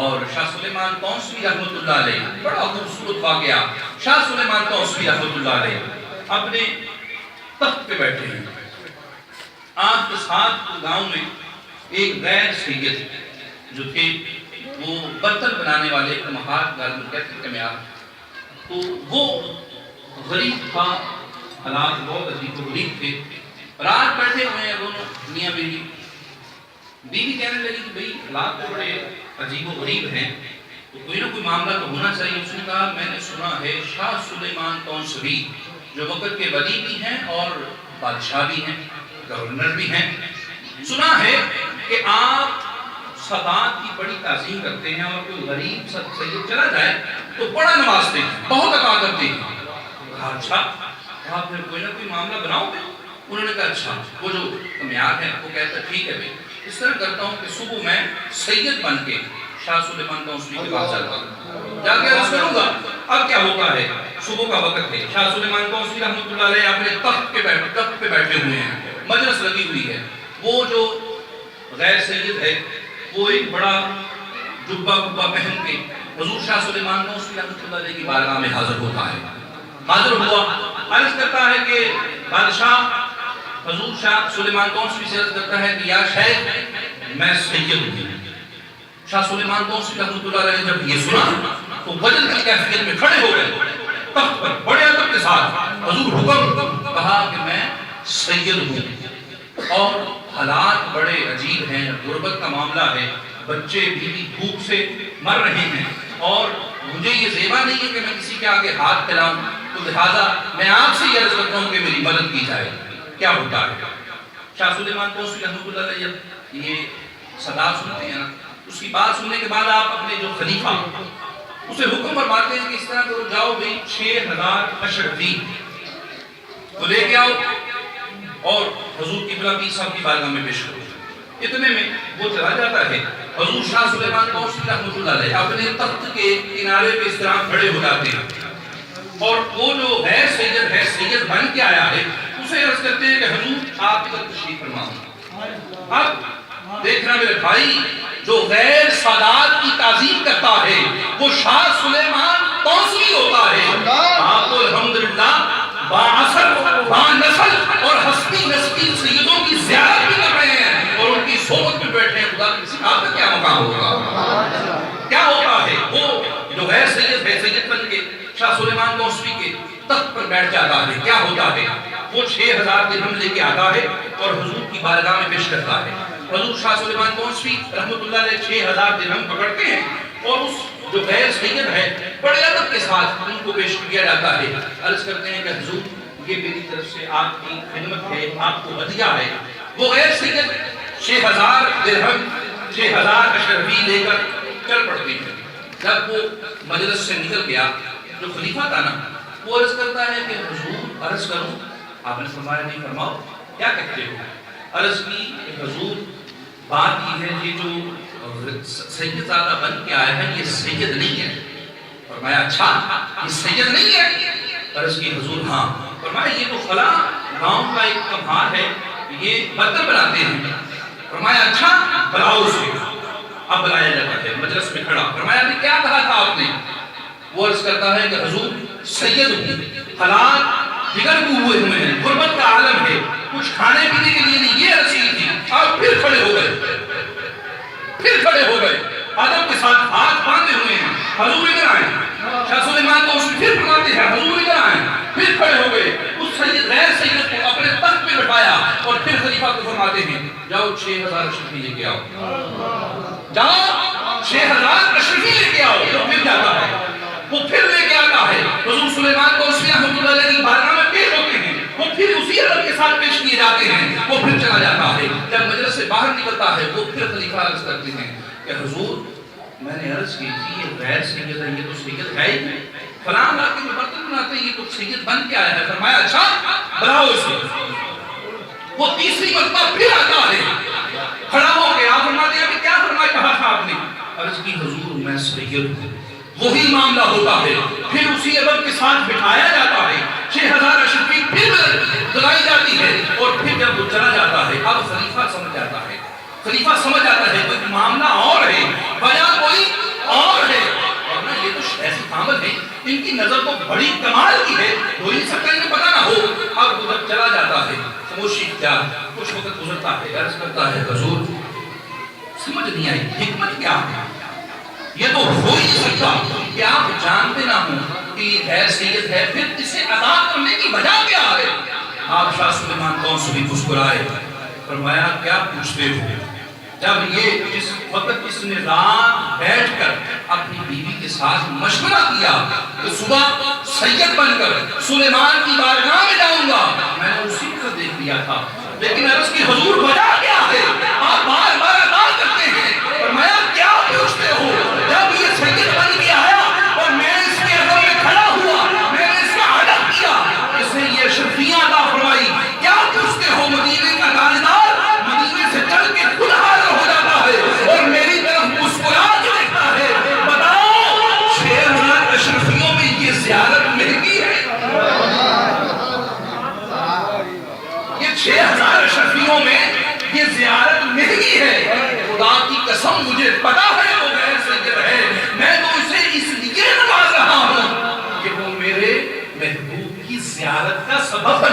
اور شاہ سلیمان طوسوی رحمۃ اللہ علیہ، بڑا خوبصورت واقعہ، شاہ سلیمان طوسوی رحمۃ اللہ علیہ اپنے تخت پہ بیٹھے ہیں، آپ کے ساتھ گاؤں میں ایک غیر سید جو تھے، وہ برتن بنانے والے مہار گھر کہتے ہیں تو وہ غریب تھا، حالات بہت عجیب و غریب تھے، رات بیٹھے ہوئے ہیں دونوں میاں بیوی، بیوی کہنے لگی کہ بھئی حالات تو بڑے عجیب و غریب ہیں، تو کوئی نہ کوئی معاملہ تو ہونا چاہیے۔ اس نے کہا میں نے سنا ہے شاہ سلیمان طوسوی جو وقت کے ولی بھی ہیں اور بادشاہ بھی ہیں، گورنر بھی ہیں، سنا ہے کہ آپ سادات کی بڑی تعظیم کرتے ہیں، اور کوئی غریب سید چلا جائے تو بڑا نوازتے ہیں، بہت عطا کرتے ہیں۔ کہا اچھا، کہا پھر کوئی نہ کوئی معاملہ بناؤ گے؟ انہوں نے کہا اچھا، وہ جو کمیار ہے وہ کہتا ہے ٹھیک ہے بھائی، اس طرح کرتا ہوں کہ صبح میں سید بن کے شاہ سلیمان طوسوی کے پاس جاتا ہوں، جا کے عرض کروں گا اب کیا ہوتا ہے، صبح کا وقت ہے، شاہ سلیمان طوسوی رحمۃ اللہ علیہ اپنے تخت پہ بیٹھے ہوئے ہیں، مجلس لگی ہوئی ہے، وہ جو غیر سید ہے وہ ایک بڑا جبہ پہن کے حضور شاہ سلیمان طوسوی رحمۃ اللہ علیہ کی بارگاہ میں حاضر ہوتا ہے، حاضر ہوا، عرض کرتا ہے کہ بادشاہ، حضور شاہ سلیمان طوسوی سے عرض کرتا ہے کہ یا شیخ میں سید ہوں۔ شاہ سلیمان طوسوی رحمۃ اللہ علیہ نے جب یہ سنا تو وجد کی کیفیت میں کھڑے ہو گئے، تخت پر بڑے ادب کے ساتھ، حضور حکم، کہا کہ میں سید ہوں اور حالات بڑے عجیب ہیں، غربت کا معاملہ ہے، بچے بیوی بھوک سے مر رہے ہیں، اور مجھے یہ زیبا نہیں ہے کہ میں کسی کے آگے ہاتھ پھیلاؤں، تو لہٰذا میں آپ سے یہ عرض کرتا ہوں کہ میری مدد کی جائے، کیا ہوتا ہے؟ شاہ سلیمان طوسوی رحمۃ اللہ علیہ جب یہ صدا سنتے ہیں نا، اس کی بات سننے کے بعد آپ اپنے جو خلیفہ اسے حکم فرماتے ہیں کہ اس طرح کرو، جاؤ بھئی 6000 اشرفی تو لے کے آؤ اور حضور قبلہ پیر صاحب کی بارگاہ میں پیش کرو۔ اتنے میں وہ چلا جاتا ہے، حضور شاہ سلیمان طوسوی رحمۃ اللہ علیہ اپنے تخت کے کنارے پہ اس طرح کھڑے ہو جاتے ہیں، اور وہ جو غیر سید ہے، سید بن کے آیا ہے، اسے عرض کرتے ہیں کہ حضور آپ ادھر تشریف فرمائیں۔ اب دیکھنا میرے بھائی، جو غیر سادات کی تعظیم کرتا ہے وہ شاہ سلیمان طوسوی ہوتا ہے۔ آپ تو الحمدللہ باعثر بانسل اور حسبی نسبی سیدوں کی زیارت بھی کر رہے ہیں اور ان کی صحبت میں بیٹھے ہیں، خدا کی کسی آپ کا کیا مقام ہوگا؟ کیا ہوتا ہے؟ وہ جو غیر سید ہے، سید بن کے شاہ سلیمان طوسوی کے تخت پر بیٹھ جاتا ہے، کیا ہوتا ہے؟ وہ 6000 درہم لے کے آتا ہے اور حضور کی بارگاہ میں پیش کرتا ہے۔ حضور شاہ سلیمان طوسوی رحمۃ اللہ علیہ 6000 درہم پکڑتے ہیں اور اس جو غیر سید ہے بڑے ادب کے ساتھ ان کو پیش کیا جاتا ہے، عرض کرتے ہیں کہ حضور یہ میری طرف سے آپ کی خدمت ہے، آپ کو ہدیہ ہے۔ وہ غیر سید 6000 درہم 6000 اشرفی لے کر چل پڑتے ہیں۔ جب وہ مجلس سے نکل گیا، جو خلیفہ تھا نا وہ عرض کرتا ہے کہ حضور عرض کروں؟ آپ نے فرمایا نہیں، فرماؤ کیا کہتے ہو؟ عرض کی کہ حضور بات یہ ہے یہ جو سید زادہ بن کے آیا ہے یہ سید نہیں ہے۔ فرمایا اچھا یہ سید نہیں ہے؟ عرض کی حضور ہاں۔ فرمایا یہ تو فلاں گاؤں کا ایک کمہار ہے، یہ برتن بناتے ہیں۔ فرمایا اچھا بلاؤ اسے۔ اب بلایا جاتا ہے، مجلس میں کھڑا، فرمایا ابھی کیا کہا تھا آپ نے؟ وہ عرض کرتا ہے کہ حضور سید ہوں، حالات بگڑ ہوئے ہیں، غربت کا عالم ہے، کچھ کھانے پینے کے لیے نہیں، یہ رسید تھی۔ آپ پھر کھڑے ہو گئے، ادب کے ساتھ ہاتھ باندھے ہوئے ہیں، حضور ادھر آئیں۔ شاہ سلیمان طوسوی پھر فرماتے ہیں حضور ادھر آئیں، پھر کھڑے ہو گئے، اس سید غیر سید کو اپنے تخت پہ بٹھایا اور پھر خلیفہ کو فرماتے ہیں جاؤ 6000 اشرفی لے کے آؤ، جاؤ 6000 اشرفی لے کے آؤ۔ تو پھر جاتا ہے، وہ پھر لے کے آتا ہے، حضور سلیمان طوسوی رحمۃ اللہ علیہ کی بارگاہ میں پیش ہوتے ہیں، وہ پھر اسی ادب کے ساتھ پیش کیے جاتے ہیں، وہ پھر چلا جاتا ہے۔ جب مجلس سے باہر نکلتا ہے وہ پھر خلیفہ عرض کرتے ہیں کہ حضور میں نے عرض کی تھی یہ غیر سید ہے، یہ تو سید ہے ہی نہیں، فلاں علاقے میں برتن بناتے ہیں، یہ تو سید بن کے آیا ہے۔ فرمایا اچھا بلاؤ اسے۔ وہ تیسری مرتبہ پھر آتا ہے، کھڑا ہو کے آپ فرماتے ہیں کہ کیا فرمایا کہا تھا آپ نے؟ عرض کی حضور میں سید ہوں۔ وہی معاملہ ہوتا ہے، پھر اسی ادب کے ساتھ بٹھایا جاتا ہے، 6000 اشرفی پھر دلائی جاتی ہے، اور پھر جب وہ چلا جاتا ہے اب خلیفہ سمجھ جاتا ہے، خلیفہ سمجھ آتا ہے کوئی معاملہ اور ہے، وجہ کوئی بڑی کمال کی ہے، ہو ہی سکتا ہے پتہ نہ ہو. اب وہ جب چلا جاتا ہے خاموشی اختیار، کچھ وقت گزرتا ہے، عرض کرتا ہے حضور سمجھ نہیں آئی حکمت کیا ہے؟ یہ تو ہو ہی نہیں سکتا کہ آپ جانتے نہ ہوں کہ یہ غیر سید ہے، پھر اسے ادا کرنے کی وجہ کیا ہے؟ آپ شاہ سلیمان کون سے بھی مسکرائے، فرمایا کیا پوچھتے ہو؟ جب یہ اس وقت اس نے رات بیٹھ کر اپنی بیوی کے ساتھ مشورہ کیا کہ صبح سید بن کر سلیمان کی بارگاہ میں جاؤں گا، میں نے اسی کو دیکھ لیا تھا، لیکن عرض کی حضور وجہ کیا ہے؟ آپ بار بار ادا کرتے ہیں. فرمایا کیا پوچھتے ہو؟ جب یہ سید بن کے آیا اور میں اس کے عدم میں کھڑا ہوا، میں نے اس کا ادب کیا، اس نے یہ شرفیاں عطا فرمائی. کیا پوچھتے ہو؟ مدینے کا تاجدار مدینے سے چل کے خود حاضر ہو جاتا ہے اور میری طرف مسکرا کے دیکھتا ہے. بتاؤ 6000 اشرفیوں میں یہ زیارت مہنگی ہے؟ یہ 6000 اشرفیوں میں یہ زیارت مہنگی ہے. خدا کی قسم مجھے پتا ہے وہ غیر سید ہے، میں تو اسے اس لیے نواز رہا ہوں کہ وہ میرے محبوب کی زیارت کا سبب بن